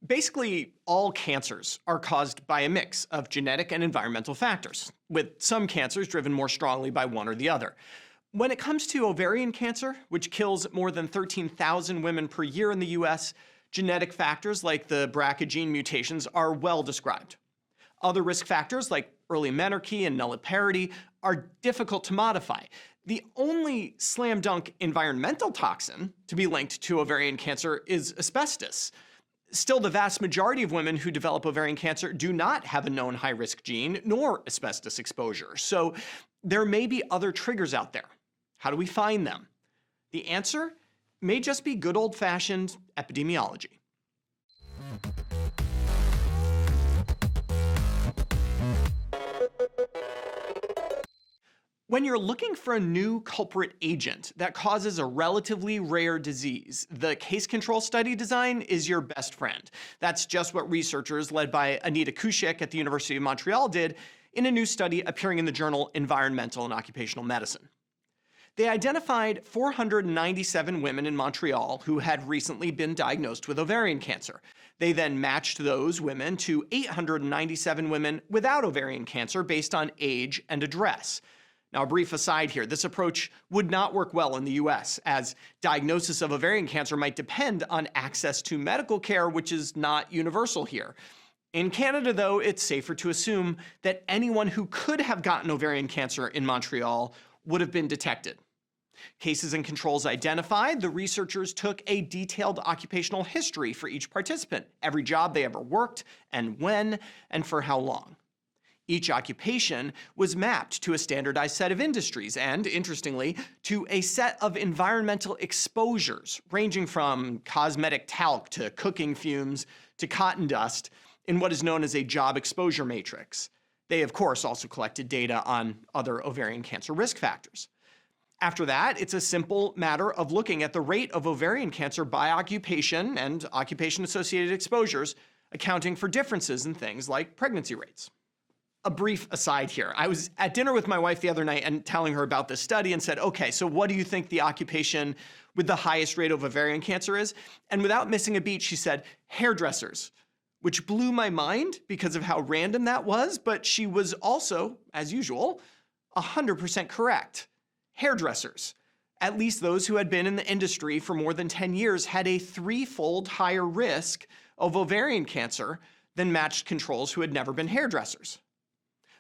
Basically, all cancers are caused by a mix of genetic and environmental factors, with some cancers driven more strongly by one or the other. When it comes to ovarian cancer, which kills more than 13,000 women per year in the US, genetic factors like the BRCA gene mutations are well described. Other risk factors like early menarche and nulliparity are difficult to modify. The only slam dunk environmental toxin to be linked to ovarian cancer is asbestos. Still, the vast majority of women who develop ovarian cancer do not have a known high-risk gene nor asbestos exposure. So there may be other triggers out there. How do we find them? The answer may just be good old-fashioned epidemiology. When you're looking for a new culprit agent that causes a relatively rare disease, the case control study design is your best friend. That's just what researchers led by Anita Kushik at the University of Montreal did in a new study appearing in the journal Environmental and Occupational Medicine. They identified 497 women in Montreal who had recently been diagnosed with ovarian cancer. They then matched those women to 897 women without ovarian cancer based on age and address. Now, a brief aside here, this approach would not work well in the US, as diagnosis of ovarian cancer might depend on access to medical care, which is not universal here. In Canada, though, it's safer to assume that anyone who could have gotten ovarian cancer in Montreal would have been detected. Cases and controls identified, the researchers took a detailed occupational history for each participant, every job they ever worked, and when, and for how long. Each occupation was mapped to a standardized set of industries and, interestingly, to a set of environmental exposures, ranging from cosmetic talc to cooking fumes to cotton dust, in what is known as a job exposure matrix. They, of course, also collected data on other ovarian cancer risk factors. After that, it's a simple matter of looking at the rate of ovarian cancer by occupation and occupation-associated exposures, accounting for differences in things like pregnancy rates. A brief aside here. I was at dinner with my wife the other night and telling her about this study and said, okay, so what do you think the occupation with the highest rate of ovarian cancer is? And without missing a beat, she said, hairdressers, which blew my mind because of how random that was, but she was also, as usual, 100% correct. Hairdressers, at least those who had been in the industry for more than 10 years, had a threefold higher risk of ovarian cancer than matched controls who had never been hairdressers.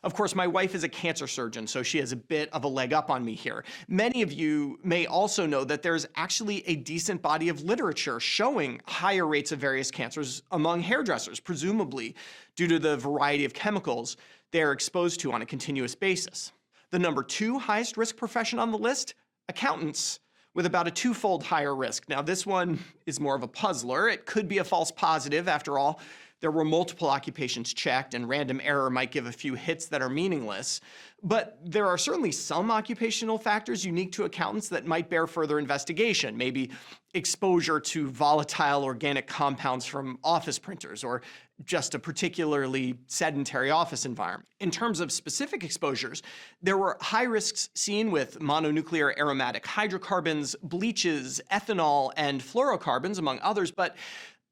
Of course, my wife is a cancer surgeon, so she has a bit of a leg up on me here. Many of you may also know that there's actually a decent body of literature showing higher rates of various cancers among hairdressers, presumably due to the variety of chemicals they're exposed to on a continuous basis. The number 2 highest risk profession on the list, accountants, with about a 2-fold higher risk. Now, this one is more of a puzzler. It could be a false positive. After all, there were multiple occupations checked, and random error might give a few hits that are meaningless. But there are certainly some occupational factors unique to accountants that might bear further investigation, maybe exposure to volatile organic compounds from office printers, or just a particularly sedentary office environment. In terms of specific exposures, there were high risks seen with mononuclear aromatic hydrocarbons, bleaches, ethanol, and fluorocarbons, among others, but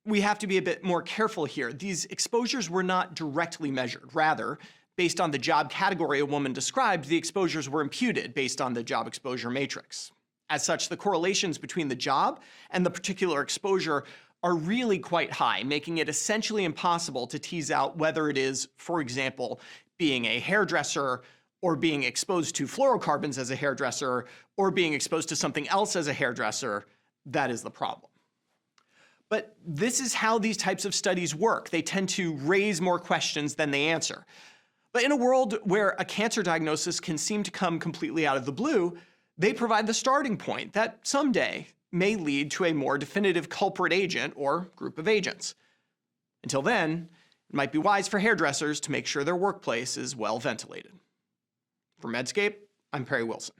we have to be a bit more careful here. These exposures were not directly measured. Rather, based on the job category a woman described, the exposures were imputed based on the job exposure matrix. As such, the correlations between the job and the particular exposure are really quite high, making it essentially impossible to tease out whether it is, for example, being a hairdresser or being exposed to fluorocarbons as a hairdresser or being exposed to something else as a hairdresser that is the problem. But this is how these types of studies work. They tend to raise more questions than they answer. But in a world where a cancer diagnosis can seem to come completely out of the blue, they provide the starting point that someday may lead to a more definitive culprit agent or group of agents. Until then, it might be wise for hairdressers to make sure their workplace is well ventilated. For Medscape, I'm Perry Wilson.